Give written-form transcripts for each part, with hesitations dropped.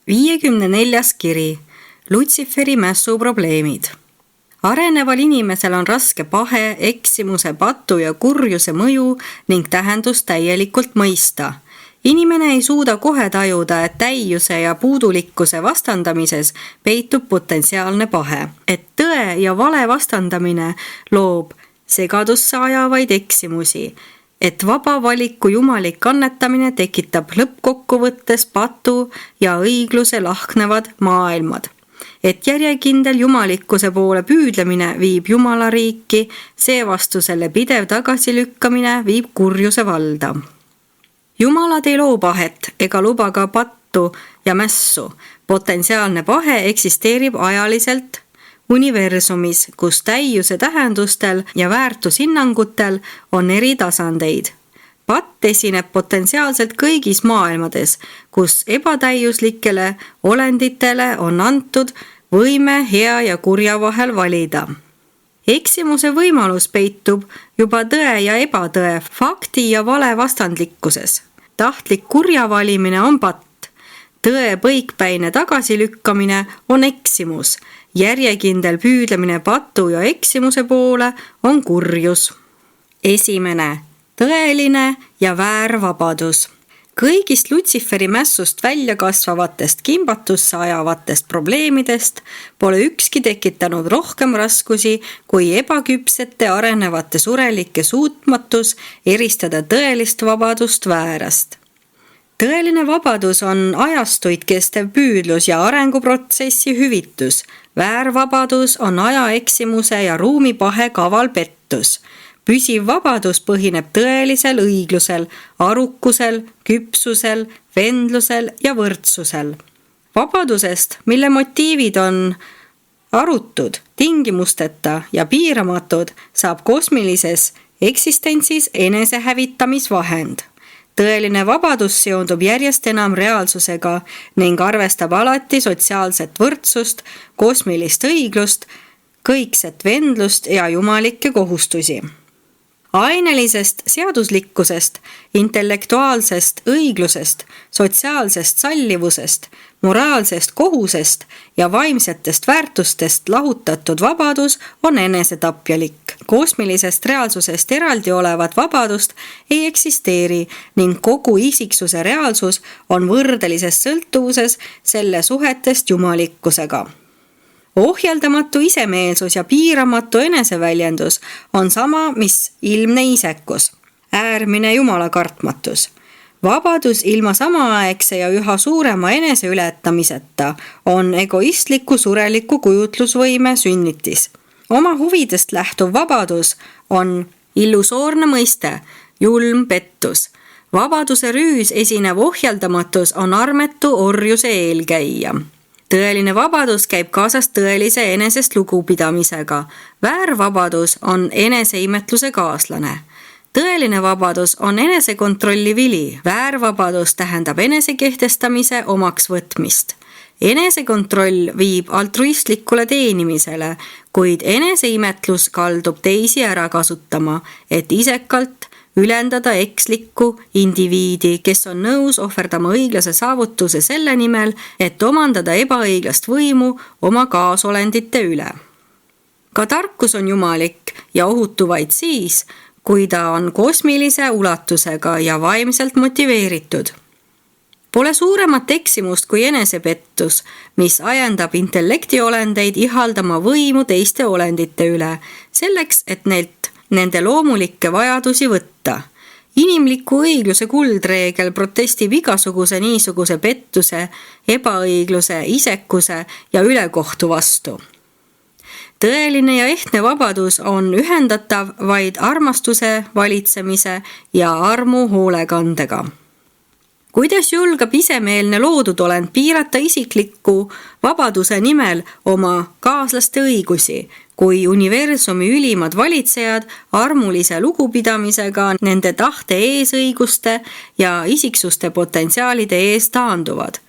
54. kiri. Lutsiferi mässu probleemid. Areneval inimesel on raske pahe, eksimuse, patu ja kurjuse mõju ning tähendust täielikult mõista. Inimene ei suuda kohe tajuda, et täiuse ja puudulikkuse vastandamises peitub potentsiaalne pahe, et tõe ja vale vastandamine loob segadusse ajavaid eksimusi, et vaba valiku jumalik annetamine tekitab lõppkokkuvõttes patu ja õigluse lahknevad maailmad, et järjekindel jumalikkuse poole püüdlemine viib Jumala riiki, seevastu selle pidev tagasilükkamine viib kurjuse valda. Jumalad ei loo pahet ega luba ka pattu ja mässu. Potentsiaalne pahe eksisteerib ajaliselt universumis, kus täiuse tähendustel ja väärtushinnangutel on eri tasandeid. Patt esineb potentsiaalselt kõigis maailmades, kus ebatäiuslikele olenditele on antud võime hea ja kurja vahel valida. Eksimuse võimalus peitub juba tõe ja ebatõe, fakti ja vale vastandlikkuses. Tahtlik kurja valimine on patt. Tõe põikpäine tagasilükkamine on eksimus. Järjekindel püüdlemine patu ja eksimuse poole on kurjus. 1. Tõeline ja väärvabadus. Kõigist Lutsiferi mässust välja kasvavatest kimbatusse ajavatest probleemidest pole ükski tekitanud rohkem raskusi kui ebaküpsete arenevate surelike suutmatus eristada tõelist vabadust väärast. Tõeline vabadus on ajastuid kestev püüdlus ja arenguprotsessi hüvitus. Väärvabadus on aja eksimuse ja ruumipahe kaval pettus. Püsiv vabadus põhineb tõelisel õiglusel, arukusel, küpsusel, vendlusel ja võrdsusel. Vabadusest, mille motiivid on arutud, tingimusteta ja piiramatud, saab kosmilises eksistentsis enesehävitamisvahend. Tõeline vabadus seondub järjest enam reaalsusega ning arvestab alati sotsiaalset võrdsust, kosmilist õiglust, kõikset vendlust ja jumalikke kohustusi. Ainelisest seaduslikkusest, intellektuaalsest õiglusest, sotsiaalsest sallivusest, moraalsest kohusest ja vaimsetest väärtustest lahutatud vabadus on enesetapjalik. Kosmilisest reaalsusest eraldi olevat vabadust ei eksisteeri ning kogu isiksuse reaalsus on võrdelises sõltuvuses selle suhetest jumalikkusega. Ohjeldamatu isemeelsus ja piiramatu eneseväljendus on sama, mis ilmne isekus, äärmine jumalakartmatus. Vabadus ilma samaaegse ja üha suurema eneseületamiseta on egoistliku sureliku kujutlusvõime sünnitis. Oma huvidest lähtuv vabadus on illusoorne mõiste, julm pettus. Vabaduse rüüs esinev ohjeldamatus on armetu orjuse eelkäija. Tõeline vabadus käib kaasas tõelise enesest lugupidamisega. Väärvabadus on eneseimetluse kaaslane. Tõeline vabadus on enesekontrolli vili. Väärvabadus tähendab enesekehtestamise omaks võtmist. Enesekontroll viib altruistlikule teenimisele, kuid eneseimetlus kaldub teisi ära kasutama, et isekalt ülendada ekslikku indiviidi, kes on nõus ohverdama õiglase saavutuse selle nimel, et omandada ebaõiglast võimu oma kaasolendite üle. Ka tarkus on jumalik ja ohutu vaid siis, kui ta on kosmilise ulatusega ja vaimselt motiveeritud. Pole suuremat eksimust kui enesepettus, mis ajendab intellektiolendeid ihaldama võimu teiste olendite üle, selleks, et nende loomulikke vajadusi võtta. Inimliku õigluse kuldreegel protestib igasuguse niisuguse pettuse, ebaõigluse, isekuse ja ülekohtu vastu. Tõeline ja ehtne vabadus on ühendatav vaid armastuse, valitsemise ja armu hoolekandega. Kuidas julgab isemeelne loodud olend piirata isikliku vabaduse nimel oma kaaslaste õigusi, kui universumi ülimad valitsejad armulise lugupidamisega nende tahte eesõiguste ja isiksuste potentsiaalide ees taanduvad.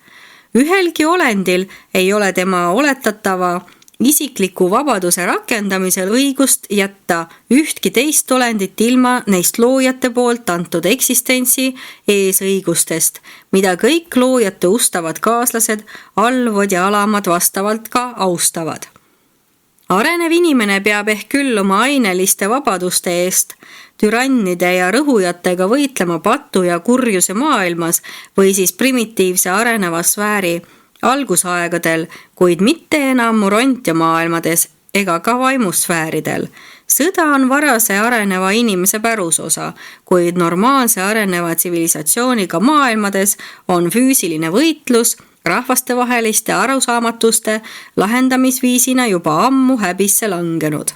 Ühelgi olendil ei ole tema oletatava isikliku vabaduse rakendamisel õigust jätta ühtki teist olendit ilma neist loojate poolt antud eksistentsi eesõigustest, mida kõik loojate ustavad kaaslased, allvad ja alamad vastavalt ka austavad. Arenev inimene peab ehk küll oma aineliste vabaduste eest türannide ja rõhujatega võitlema patu ja kurjuse maailmas või siis primitiivse areneva sfääri algusaegadel, kuid mitte enam Morontia maailmades ega ka vaimusfääridel. Sõda on varase areneva inimese pärusosa, kuid normaalse areneva tsivilisatsiooniga maailmades on füüsiline võitlus rahvastevaheliste arusaamatuste lahendamisviisina juba ammu häbisse langenud.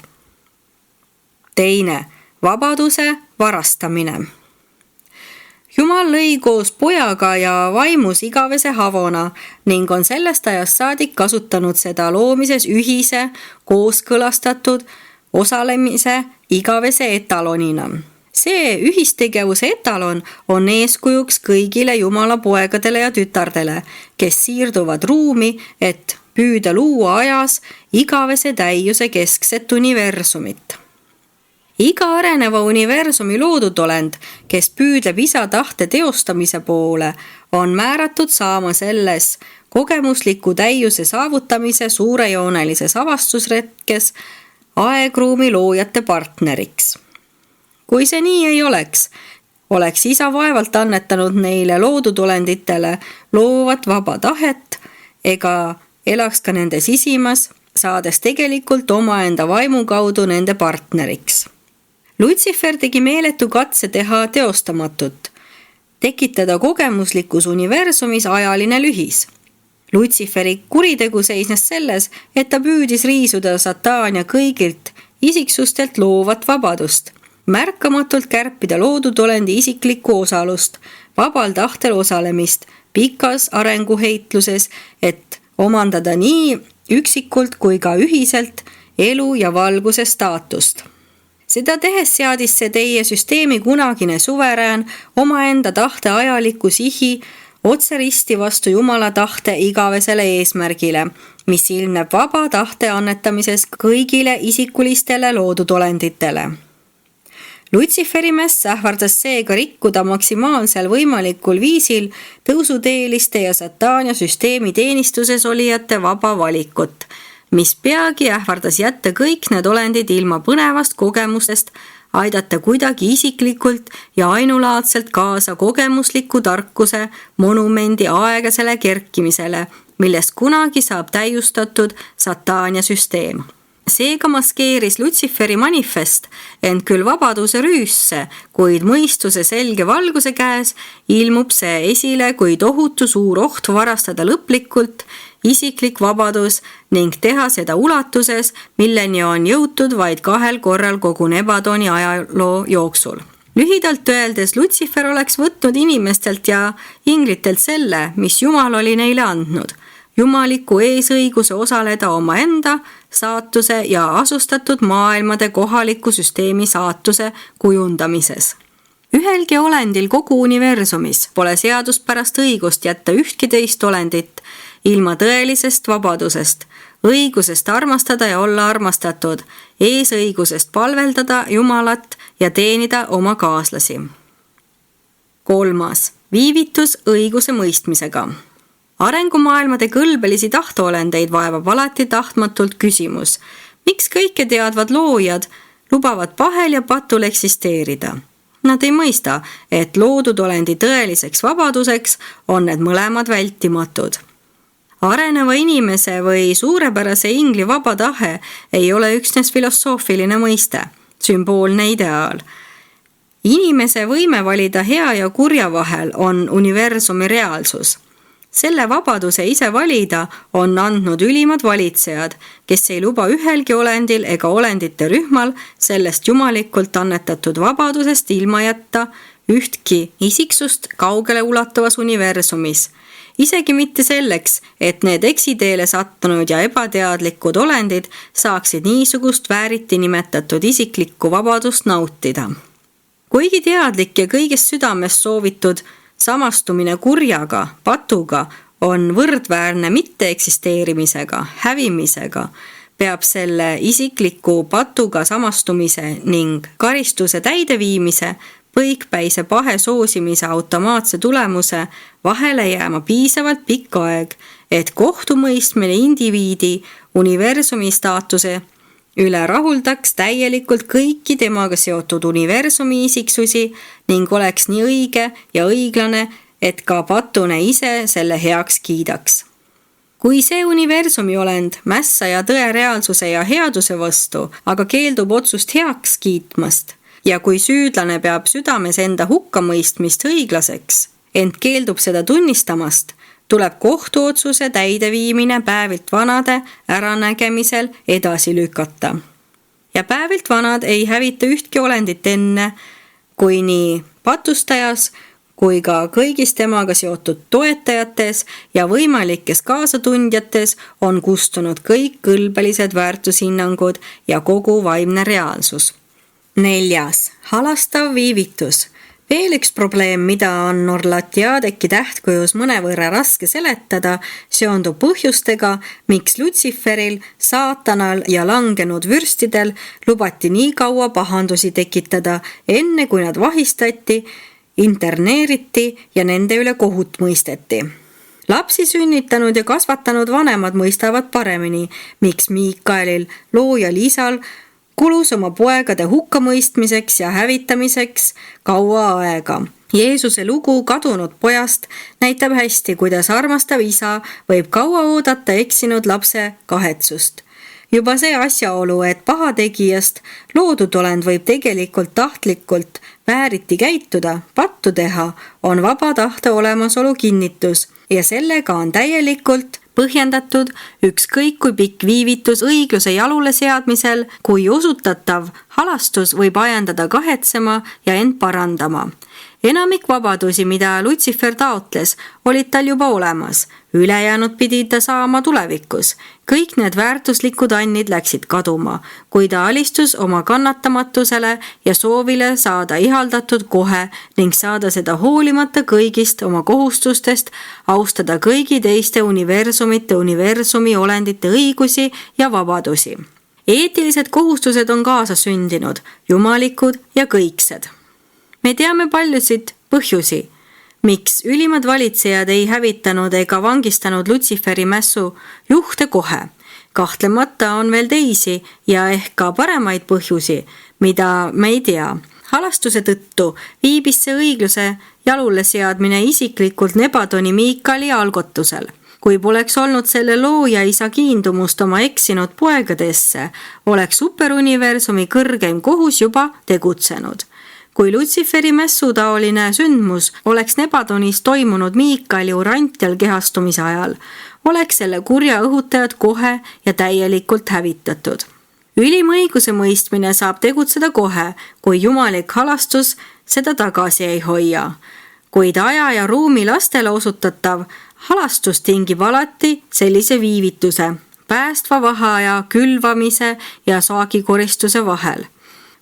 Teine, vabaduse varastamine. Jumal lõi koos pojaga ja vaimus igavese havona ning on sellest ajast saadik kasutanud seda loomises ühise, kooskõlastatud osalemise igavese etalonina. See ühistegevuse etalon on eeskujuks kõigile Jumala poegadele ja tütardele, kes siirduvad ruumi, et püüda luua ajas igavese täiuse keskset universumit. Iga areneva universumi loodud olend, kes püüdleb isa tahte teostamise poole, on määratud saama selles kogemusliku täiuse saavutamise suurejoonelises avastusretkes aegruumi loojate partneriks. Kui see nii ei oleks isa vaevalt annetanud neile loodud olenditele loovat vaba tahet ega elaks ka nende sisimas, saades tegelikult omaenda vaimu kaudu nende partneriks. Lutsifer tegi meeletu katse teha teostamatut, tekitada kogemuslikus universumis ajaline lühis. Lutsiferi kuritegu seisnes selles, et ta püüdis riisuda Sataania kõigilt isiksustelt loovat vabadust, märkamatult kärpida loodud olendi isiklikku osalust, vabal tahtel osalemist, pikas arenguheitluses, et omandada nii üksikult kui ka ühiselt elu ja valguse staatust. Seda tehes seadis see teie süsteemi kunagine suverään omaenda tahte ajaliku sihi otse risti vastu Jumala tahte igavesele eesmärgile, mis ilmneb vaba tahte annetamises kõigile isikulistele loodud olenditele. Lutsiferi mäss ähvardas seega rikkuda maksimaalsel võimalikul viisil tõusuteeliste ja Sataania süsteemi teenistuses olijate vaba valikut, mis peagi ähvardas jätta kõik need olendid ilma põnevast kogemustest, aidata kuidagi isiklikult ja ainulaadselt kaasa kogemusliku tarkuse monumendi aegasele kerkimisele, millest kunagi saab täiustatud Sataania süsteem. Seega maskeeris Lutsiferi manifest ent küll vabaduse rüüsse, kuid mõistuse selge valguse käes ilmub see esile kui tohutu suur oht varastada lõplikult isiklik vabadus ning teha seda ulatuses, milleni on jõutud vaid 2 korral kogu Nebadoni ajaloo jooksul. Lühidalt öeldes Lutsifer oleks võtnud inimestelt ja inglitelt selle, mis Jumal oli neile andnud. Jumaliku eesõiguse osaleda omaenda saatuse ja asustatud maailmade kohaliku süsteemi saatuse kujundamises. Ühelgi olendil kogu universumis pole seaduspärast õigust jätta ühtki teist olendit ilma tõelisest vabadusest, õigusest armastada ja olla armastatud, eesõigusest palveldada Jumalat ja teenida oma kaaslasi. 3. Viivitus õiguse mõistmisega. Arengumaailmade kõlbelisi tahtoolendeid vaevab alati tahtmatult küsimus, miks kõike teadvad loojad lubavad pahel ja patul eksisteerida. Nad ei mõista, et loodud olendi tõeliseks vabaduseks on need mõlemad vältimatud. Areneva inimese või suurepärase ingli vaba tahe ei ole üksnes filosoofiline mõiste, sümboolne ideaal. Inimese võime valida hea ja kurja vahel on universumi reaalsus. Selle vabaduse ise valida on andnud ülimad valitsejad, kes ei luba ühelgi olendil ega olendite rühmal sellest jumalikult annetatud vabadusest ilma jätta ühtki isiksust kaugele ulatuvas universumis. Isegi mitte selleks, et need eksiteele sattunud ja ebateadlikud olendid saaksid niisugust vääriti nimetatud isiklikku vabadust nautida. Kuigi teadlik ja kõigest südamest soovitud samastumine kurjaga, patuga on võrdväärne mitte eksisteerimisega, hävimisega, peab selle isikliku patuga samastumise ning karistuse täideviimise põikpäise pahe soosimise automaatse tulemuse vahele jääma piisavalt pikk aeg, et kohtumõistmine indiviidi universumi staatuse üle rahuldaks täielikult kõiki temaga seotud universumi isiksusi ning oleks nii õige ja õiglane, et ka patune ise selle heaks kiidaks. Kui see universumi olend mässaja tõe reaalsuse ja headuse vastu, aga keeldub otsust heaks kiitmast ja kui süüdlane peab südames enda hukkamõistmist õiglaseks, ent keeldub seda tunnistamast, tuleb kohtuotsuse täideviimine päevilt vanade äranägemisel edasi lükata. Ja päevilt vanad ei hävita ühtki olendit enne, kui nii patustajas kui ka kõigis temaga seotud toetajates ja võimalikes kaasatundjates on kustunud kõik kõlbelised väärtushinnangud ja kogu vaimne reaalsus. 4. Halastav viivitus. Veel üks probleem, mida on Norlatiadeki tähtkujus mõnevõrra raske seletada, seondub põhjustega, miks Lutsiferil, saatanal ja langenud vürstidel lubati nii kaua pahandusi tekitada, enne kui nad vahistati, interneeriti ja nende üle kohut mõisteti. Lapsi sünnitanud ja kasvatanud vanemad mõistavad paremini, miks Miikaelil, loojal isal, kulus oma poegade hukkamõistmiseks ja hävitamiseks kaua aega. Jeesuse lugu kadunud pojast näitab hästi, kuidas armastav isa võib kaua oodata eksinud lapse kahetsust. Juba see asjaolu, et pahategijast loodud olend võib tegelikult tahtlikult vääriti käituda, pattu teha, on vaba tahte olemasolu kinnitus ja sellega on täielikult põhjendatud ükskõik kui pikk viivitus õigluse jalule seadmisel, kui osutatav halastus võib ajendada kahetsema ja end parandama. Enamik vabadusi, mida Lutsifer taotles, olid tal juba olemas. Ülejäänud pidi ta saama tulevikus. Kõik need väärtuslikud annid läksid kaduma, kui ta alistus oma kannatamatusele ja soovile saada ihaldatud kohe ning saada seda hoolimata kõigist oma kohustustest, austada kõigi teiste universumi olendite õigusi ja vabadusi. Eetilised kohustused on kaasa sündinud, jumalikud ja kõiksed. Me teame paljusid põhjusi, miks ülimad valitsejad ei hävitanud ega vangistanud Lutsiferi mässu juhte kohe. Kahtlemata on veel teisi ja ehk ka paremaid põhjusi, mida me ei tea. Halastuse tõttu viibis see õigluse jalule seadmine isiklikult Nebadoni Miikali algotusel. Kui poleks olnud selle looja isa kiindumust oma eksinud poegadesse, oleks superuniversumi kõrgeim kohus juba tegutsenud. Kui Lutsiferi mässu taoline sündmus oleks Nebadonis toimunud Miikali urantial kehastumise ajal, oleks selle kurja õhutajad kohe ja täielikult hävitatud. Ülim õiguse mõistmine saab tegutseda kohe, kui jumalik halastus seda tagasi ei hoia. Kuid aja ja ruumi lastele osutatav halastus tingib alati sellise viivituse, päästva vaheaja, külvamise ja saagikoristuse vahel.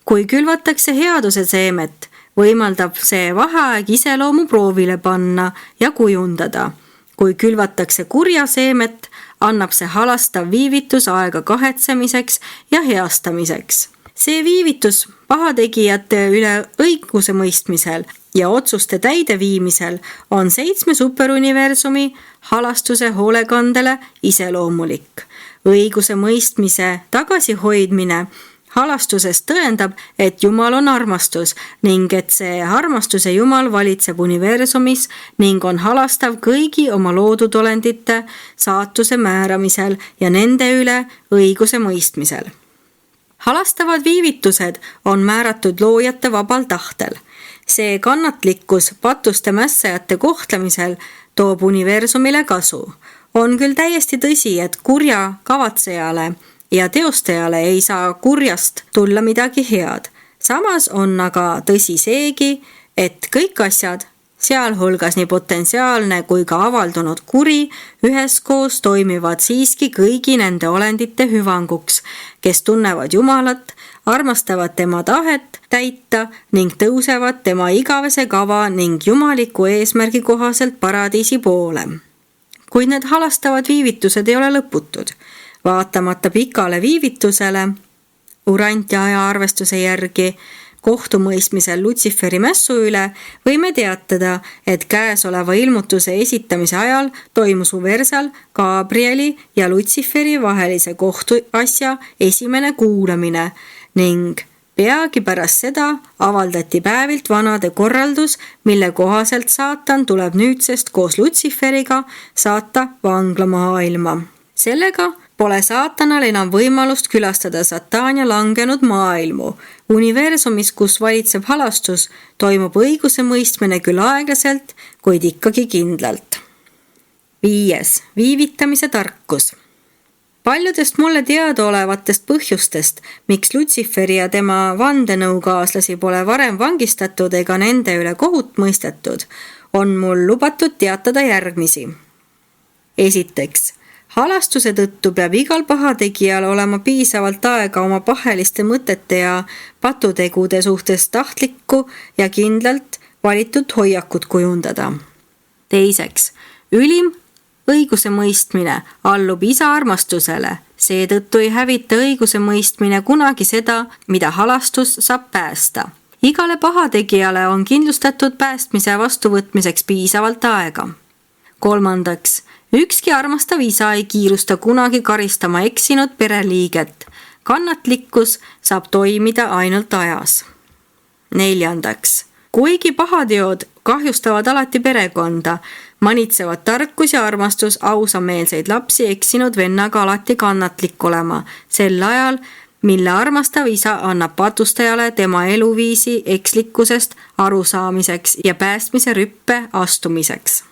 Kui külvatakse headuse seemet, võimaldab see vaheaeg iseloomu proovile panna ja kujundada. Kui külvatakse kurja seemet, annab see halastav viivitus aega kahetsemiseks ja heastamiseks. See viivitus pahategijate üle õiguse mõistmisel ja otsuste täideviimisel on 7 superuniversumi halastuse hoolekandele iseloomulik. Õiguse mõistmise tagasihoidmine halastusest tõendab, et Jumal on armastus ning et see armastuse Jumal valitseb universumis ning on halastav kõigi oma loodud olendite saatuse määramisel ja nende üle õiguse mõistmisel. Halastavad viivitused on määratud loojate vabal tahtel. See kannatlikkus patuste mässajate kohtlemisel toob universumile kasu. On küll täiesti tõsi, et kurja kavatsejale ja teostajale ei saa kurjast tulla midagi head. Samas on aga tõsi seegi, et kõik asjad, sealhulgas nii potentsiaalne kui ka avaldunud kuri, üheskoos toimivad siiski kõigi nende olendite hüvanguks, kes tunnevad Jumalat, armastavad tema tahet täita ning tõusevad tema igavese kava ning jumaliku eesmärgi kohaselt paradiisi poole. Kuid need halastavad viivitused ei ole lõputud. Vaatamata pikale viivitusele Urantia ajaarvestuse järgi kohtumõistmisel Lutsiferi mässu üle võime teatada, et käesoleva ilmutuse esitamise ajal toimus Uversal Gabrieli ja Lutsiferi vahelise kohtuasja esimene kuulamine ning peagi pärast seda avaldati Päevilt Vanade korraldus, mille kohaselt saatan tuleb nüüdsest koos Lutsiferiga saata vanglamaailma. Sellega pole saatanal enam võimalust külastada Sataania langenud maailmu. Universumis, kus valitseb halastus, toimub õiguse mõistmine küll aeglaselt, kuid ikkagi kindlalt. 5. Viivitamise tarkus. Paljudest mulle teadaolevatest põhjustest, miks Lutsiferi ja tema vandenõukaaslasi pole varem vangistatud ega nende üle kohut mõistetud, on mul lubatud teatada järgmisi. Esiteks, halastuse tõttu peab igal pahategijal olema piisavalt aega oma paheliste mõtete ja patutegude suhtes tahtlikku ja kindlalt valitud hoiakut kujundada. Teiseks, ülim õiguse mõistmine allub isa armastusele, seetõttu ei hävita õiguse mõistmine kunagi seda, mida halastus saab päästa. Igale pahategijale on kindlustatud päästmise vastuvõtmiseks piisavalt aega. Kolmandaks, ükski armastav isa ei kiirusta kunagi karistama eksinud pereliiget. Kannatlikkus saab toimida ainult ajas. Neljandaks, kuigi pahateod kahjustavad alati perekonda, manitsevad tarkus ja armastus ausameelseid lapsi eksinud vennaga alati kannatlik olema, sel ajal, mille armastav isa annab patustajale tema eluviisi ekslikkusest arusaamiseks ja päästmise rüppe astumiseks.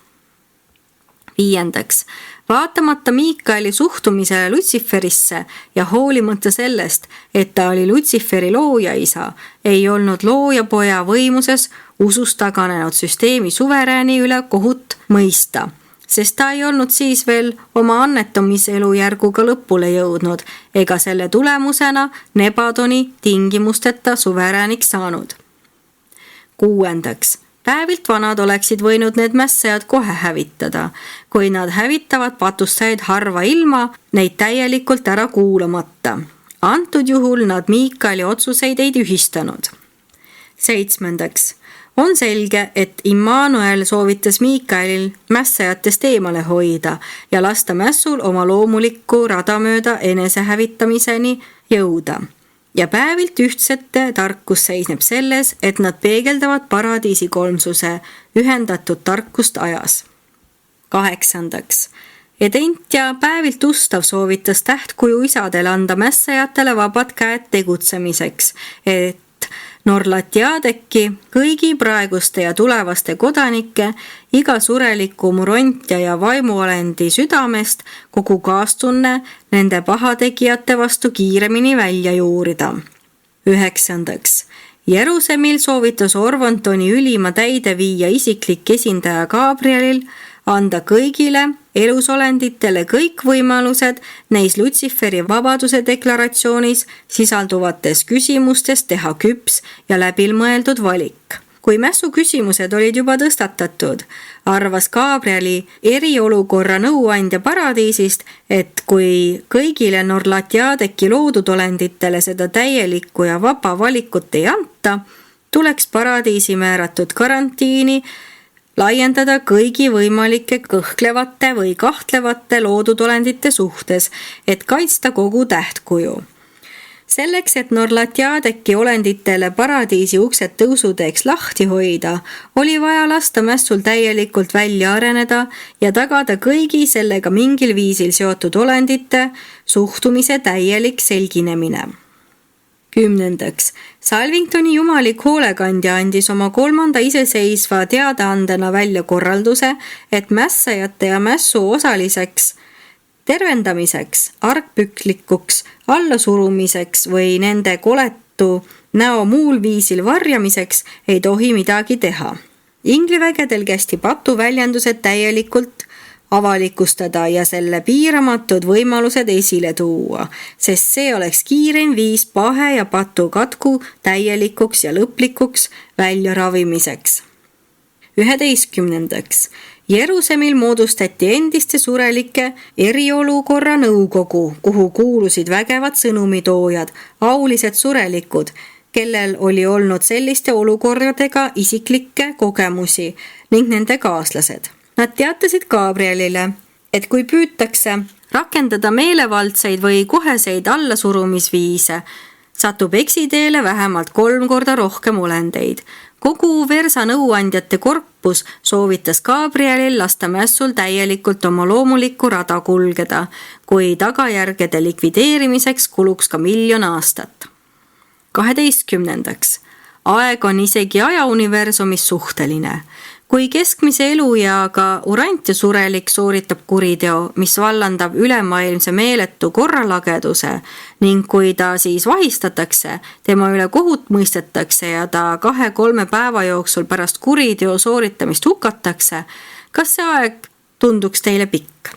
Viiendaks, vaatamata Miikaeli suhtumisele Lutsiferisse ja hoolimata sellest, et ta oli Lutsiferi loojaisa, ei olnud loojapoja võimuses usust taganenud süsteemi suverääni üle kohut mõista, sest ta ei olnud siis veel oma annetamiselu järguga lõpule jõudnud ega selle tulemusena Nebadoni tingimusteta suverääniks saanud. Kuuendaks, Päevilt Vanad oleksid võinud need mässajad kohe hävitada, kui nad hävitavad patustajaid harva ilma neid täielikult ära kuulamata. Antud juhul nad Miikaeli otsuseid ei tühistanud. Seitsmendaks, on selge, et Immanuel soovitas Miikaelil mässajatest eemale hoida ja lasta mässul oma loomulikku rada mööda enesehävitamiseni jõuda. Ja Päevilt ühtsete tarkus seisneb selles, et nad peegeldavad paradiisi kolmsuse ühendatud tarkust ajas. Kaheksandaks, Edent ja Päevilt Ustav soovitas tähtkuju isadele anda mässajatele vabad käed tegutsemiseks, et Norlatiadeki, kõigi praeguste ja tulevaste kodanike, iga sureliku Murontia ja vaimuolendi südamest kogu kaastunne nende pahategijate vastu kiiremini välja juurida. Üheksandaks, Jeruusalemil soovitas Orvontoni ülima täideviija isiklik esindaja Gabrielil anda kõigile elusolenditele kõik võimalused neis Lutsiferi vabaduse deklaratsioonis sisalduvates küsimustes teha küps ja läbimõeldud valik. Kui mässu küsimused olid juba tõstatatud, arvas Gabrieli eriolukorra nõuandja paradiisist, et kui kõigile Norlatiadeki loodud olenditele seda täielikku ja vaba valikut ei anta, tuleks paradiisi määratud karantiini laiendada kõigi võimalike kõhklevate või kahtlevate loodudolendite suhtes, et kaitsta kogu tähtkuju. Selleks, et Norlatiadeki olenditele paradiisi uksed tõusuteeks lahti hoida, oli vaja lasta mässul täielikult välja areneda ja tagada kõigi sellega mingil viisil seotud olendite suhtumise täielik selginemine. 10. Salvingtoni jumalik hoolekandja andis oma 3. iseseisva teadaandena välja korralduse, et mässajate ja mässu osaliseks tervendamiseks, argpüklikuks, allasurumiseks või nende koletu näo muul viisil varjamiseks ei tohi midagi teha. Inglivägedel kästi patuväljendused täielikult avalikustada ja selle piiramatud võimalused esile tuua, sest see oleks kiireim viis pahe ja patu katku täielikuks ja lõplikuks väljaravimiseks. 11. Jeruusalemil moodustati endiste surelike eriolukorra nõukogu, kuhu kuulusid vägevad sõnumitoojad, aulised surelikud, kellel oli olnud selliste olukordadega isiklikke kogemusi ning nende kaaslased. Nad teatasid Gabrielile, et kui püütakse rakendada meelevaldseid või koheseid allasurumisviise, satub eksiteele vähemalt 3 korda rohkem olendeid. Kogu Versa nõuandjate korpus soovitas Gabrielil lasta mässul täielikult oma loomulikku rada kulgeda, kui tagajärgede likvideerimiseks kuluks ka 1 000 000 aastat. 12. Aeg on isegi ajauniversumis suhteline. Kui keskmise elueaga Urantia surelik sooritab kuriteo, mis vallandab ülemaailmse meeletu korralageduse ning kui ta siis vahistatakse, tema üle kohut mõistetakse ja ta 2-3 päeva jooksul pärast kuriteo sooritamist hukatakse, kas see aeg tunduks teile pikk?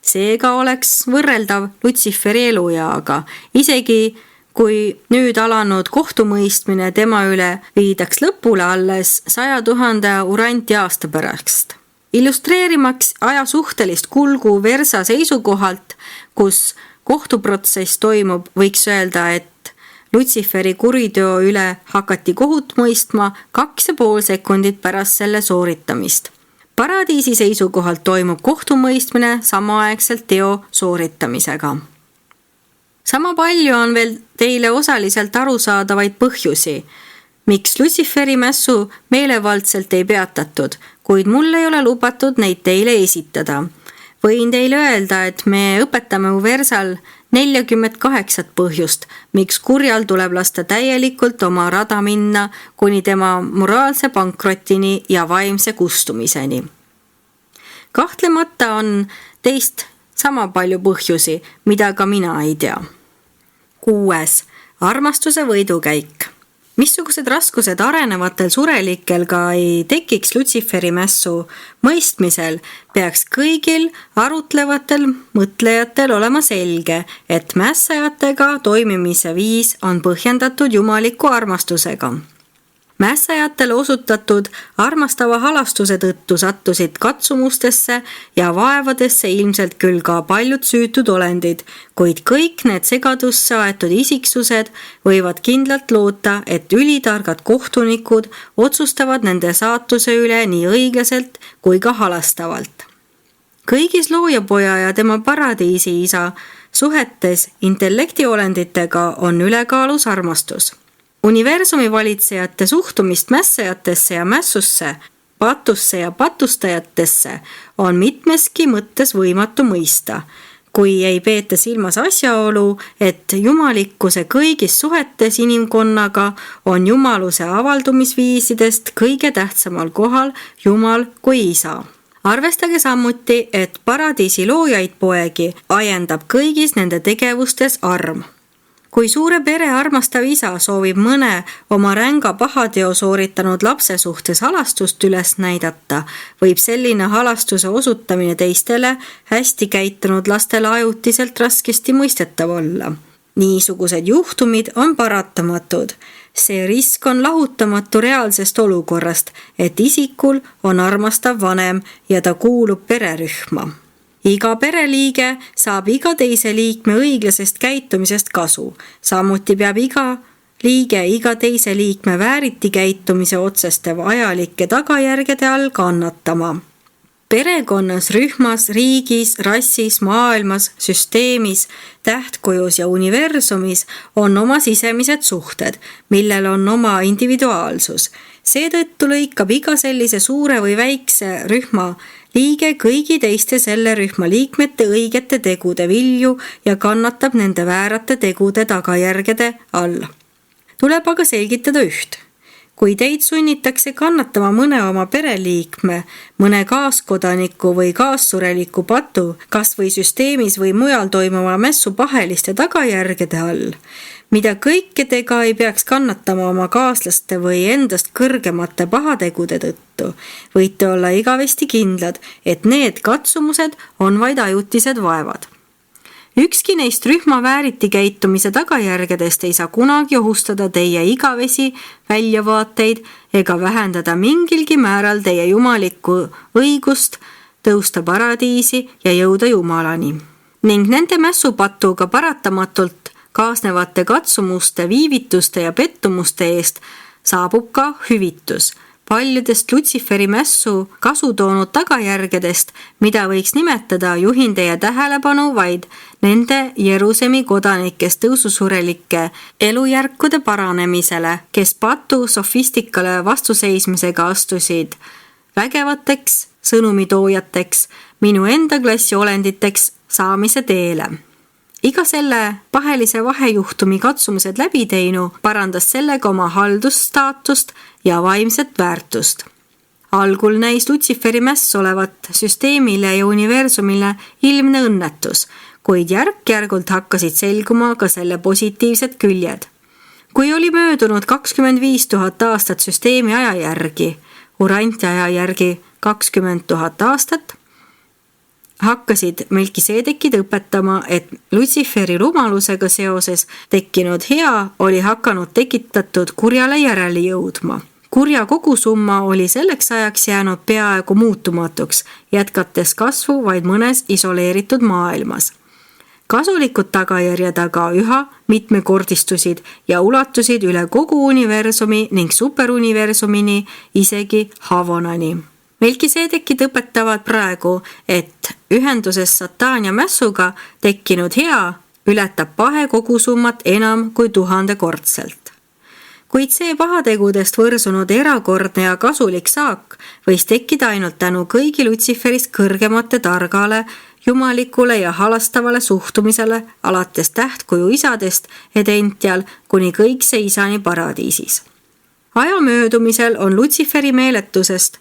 Seega oleks võrreldav Lutsiferi elueaga, isegi kui nüüd alanud kohtumõistmine tema üle viidaks lõpule alles 100 000 Urantia aasta pärast. Illustreerimaks aja suhtelist kulgu Versa seisukohalt, kus kohtuprotsess toimub, võiks öelda, et Lutsiferi kuriteo üle hakati kohut mõistma 2,5 sekundit pärast selle sooritamist. Paradiisi seisukohalt toimub kohtumõistmine samaaegselt teo sooritamisega. Sama palju on veel teile osaliselt arusaadavaid põhjusi, miks Lutsiferi mässu meelevaldselt ei peatatud, kuid mul ei ole lubatud neid teile esitada. Võin teile öelda, et me õpetame Versal 48 põhjust, miks kurjal tuleb lasta täielikult oma rada minna kuni tema moraalse pankrotini ja vaimse kustumiseni. Kahtlemata on teist sama palju põhjusi, mida ka mina ei tea. 6. Armastuse võidukäik. Missugused raskused arenevatel surelikel ka ei tekiks Lutsiferi mässu mõistmisel, peaks kõigil arutlevatel mõtlejatel olema selge, et mässajatega toimimise viis on põhjendatud jumaliku armastusega. Mässajatele osutatud armastava halastuse tõttu sattusid katsumustesse ja vaevadesse ilmselt küll ka paljud süütud olendid, kuid kõik need segadusse aetud isiksused võivad kindlalt loota, et ülitargad kohtunikud otsustavad nende saatuse üle nii õiglaselt kui ka halastavalt. Kõigis loojapoja ja tema paradiisi isa suhetes intellektiolenditega on ülekaalus armastus. Universumi valitsejate suhtumist mässajatesse ja mässusse, patusse ja patustajatesse on mitmeski mõttes võimatu mõista, kui ei peeta silmas asjaolu, et jumalikkuse kõigis suhetes inimkonnaga on jumaluse avaldumisviisidest kõige tähtsamal kohal Jumal kui isa. Arvestage samuti, et paradiisi loojaid poegi ajendab kõigis nende tegevustes arm. Kui suure pere armastav isa soovib mõne oma ränga pahateo sooritanud lapse suhtes halastust üles näidata, võib selline halastuse osutamine teistele hästi käitunud lastele ajutiselt raskesti mõistetav olla. Niisugused juhtumid on paratamatud. See risk on lahutamatu reaalsest olukorrast, et isikul on armastav vanem ja ta kuulub pererühma. Iga pereliige saab iga teise liikme õiglasest käitumisest kasu. Samuti peab iga liige iga teise liikme vääriti käitumise otseste vajalike tagajärgede all kannatama. Perekonnas, rühmas, riigis, rassis, maailmas, süsteemis, tähtkujus ja universumis on oma sisemised suhted, millel on oma individuaalsus. Seetõttu lõikab iga sellise suure või väikse rühma liige kõigi teiste selle rühma liikmete õigete tegude vilju ja kannatab nende väärate tegude tagajärgede all. Tuleb aga selgitada üht. Kui teid sunnitakse kannatama mõne oma pereliikme, mõne kaaskodaniku või kaassureliku patu, kas või süsteemis või mujal toimuma mässu paheliste tagajärgede all, mida kõikidega ei peaks kannatama oma kaaslaste või endast kõrgemate pahategude tõttu, võite olla igavesti kindlad, et need katsumused on vaid ajutised vaevad. Ükski neist rühma vääriti käitumise tagajärgedest ei saa kunagi ohustada teie igavesi väljavaateid ega vähendada mingilgi määral teie jumalikku õigust tõusta paradiisi ja jõuda Jumalani. Ning nende mässupatuga paratamatult kaasnevate katsumuste, viivituste ja pettumuste eest saabub ka hüvitus. Paljudest Lutsiferi mässu kasu toonud tagajärgedest, mida võiks nimetada, juhin teie tähelepanu vaid nende Jerusemi kodanikest tõususurelike elujärkude paranemisele, kes patu sofistikale vastuseismisega astusid vägevateks sõnumitoojateks, minu enda klassi olenditeks saamise teele. Iga selle pahelise vahejuhtumi katsumused läbi teinu parandas sellega oma haldusstaatust ja vaimset väärtust. Algul näis Lutsiferi mäss olevat süsteemile ja universumile ilmne õnnetus, kuid järk-järgult hakkasid selguma ka selle positiivsed küljed. Kui oli möödunud 25 000 aastat süsteemi aja järgi, uranti aja järgi 20 000 aastat, hakkasid Melkiseedekid õpetama, et Lutsiferi rumalusega seoses tekkinud hea oli hakanud tekitatud kurjale järele jõudma. Kurja kogusumma oli selleks ajaks jäänud peaaegu muutumatuks, jätkates kasvu vaid mõnes isoleeritud maailmas. Kasulikud tagajärjed aga üha mitmekordistusid ja ulatusid üle kogu universumi ning superuniversumini, isegi Havonani. Melkiseedekid õpetavad praegu, et ühenduses Sataania mässuga tekkinud hea ületab pahe kogusummat enam kui 1000-kordselt. Kuid see pahategudest võrsunud erakordne ja kasulik saak võis tekkida ainult tänu kõigi Lutsiferist kõrgemate targale, jumalikule ja halastavale suhtumisele alates tähtkuju isadest Edential kuni kõikse isani paradiisis. Aja möödumisel on Lutsiferi meeletusest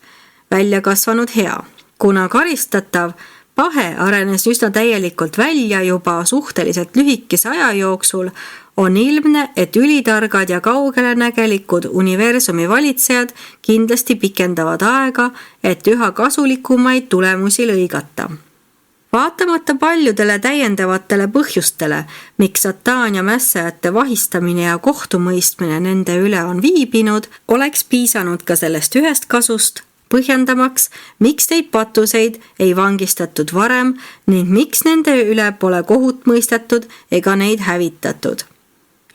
välja kasvanud hea. Kuna karistatav pahe arenes üsna täielikult välja juba suhteliselt lühikese aja jooksul, on ilmne, et ülitargad ja kaugelenägelikud universumi valitsejad kindlasti pikendavad aega, et üha kasulikumaid tulemusi lõigata. Vaatamata paljudele täiendavatele põhjustele, miks Sataania mässajate vahistamine ja kohtumõistmine nende üle on viibinud, oleks piisanud ka sellest ühest kasust, põhjendamaks, miks neid patuseid ei vangistatud varem ning miks nende üle pole kohut mõistetud ega neid hävitatud.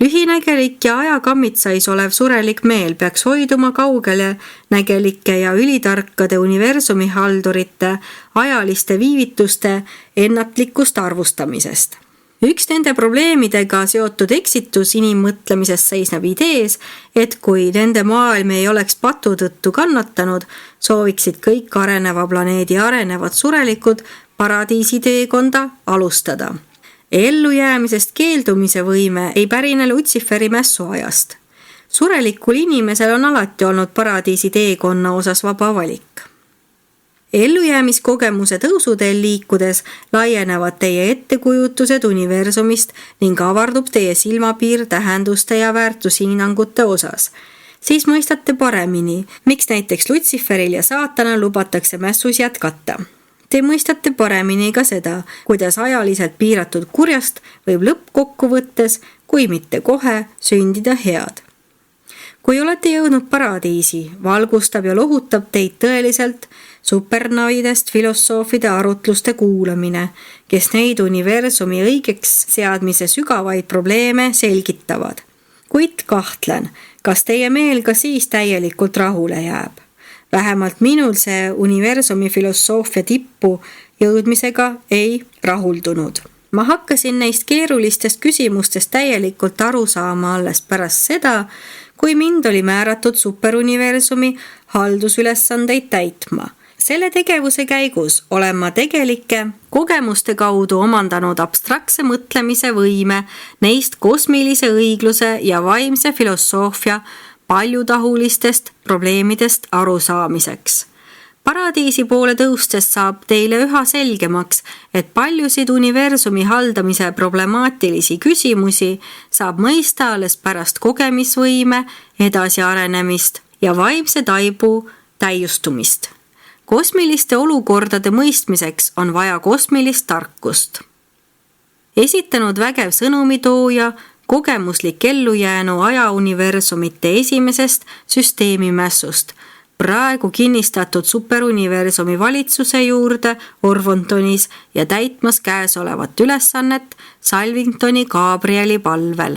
Lühinägelik ja ajakammitsais olev surelik meel peaks hoiduma kaugele nägelike ja ülitarkade universumi haldurite ajaliste viivituste ennatlikust arvustamisest. Üks nende probleemidega seotud eksitus inimmõtlemises seisneb idees, et kui nende maailm ei oleks patu tõttu kannatanud, sooviksid kõik areneva planeedi arenevad surelikud paradiisi teekonda alustada. Ellujäämisest keeldumise võime ei pärine Lutsiferi mässuajast. Surelikul inimesel on alati olnud paradiisi teekonna osas vaba valik. Ellujäämiskogemuse tõusuteel liikudes laienevad teie ettekujutused universumist ning avardub teie silmapiir tähenduste ja väärtushinnangute osas. Siis mõistate paremini, miks näiteks Lutsiferil ja Saatanal lubatakse mässus jätkata. Te mõistate paremini ka seda, kuidas ajaliselt piiratud kurjast võib lõppkokkuvõttes, kui mitte kohe, sündida head. Kui olete jõudnud paradiisi, valgustab ja lohutab teid tõeliselt supernavidest filosoofide arutluste kuulamine, kes neid universumi õigeks seadmise sügavaid probleeme selgitavad. Kuid kahtlen, kas teie meel ka siis täielikult rahule jääb. Vähemalt minul see universumi filosoofia tippu jõudmisega ei rahuldunud. Ma hakkasin neist keerulistest küsimustest täielikult aru saama alles pärast seda, kui mind oli määratud superuniversumi haldusülesandeid täitma. Selle tegevuse käigus olen ma tegelike kogemuste kaudu omandanud abstraktse mõtlemise võime neist kosmilise õigluse ja vaimse filosoofia paljutahulistest probleemidest arusaamiseks. Paradiisi poole tõustes saab teile üha selgemaks, et paljusid universumi haldamise problemaatilisi küsimusi saab mõista alles pärast kogemisvõime edasiarenemist ja vaimse taibu täiustumist. Kosmiliste olukordade mõistmiseks on vaja kosmilist tarkust. esitanud vägev sõnumitooja, kogemuslik ellujäänu ajauniversumite esimesest süsteemimässust, praegu kinnistatud superuniversumi valitsuse juurde Orvontonis ja täitmas käesolevat ülesannet Salvingtoni Gabrieli palvel.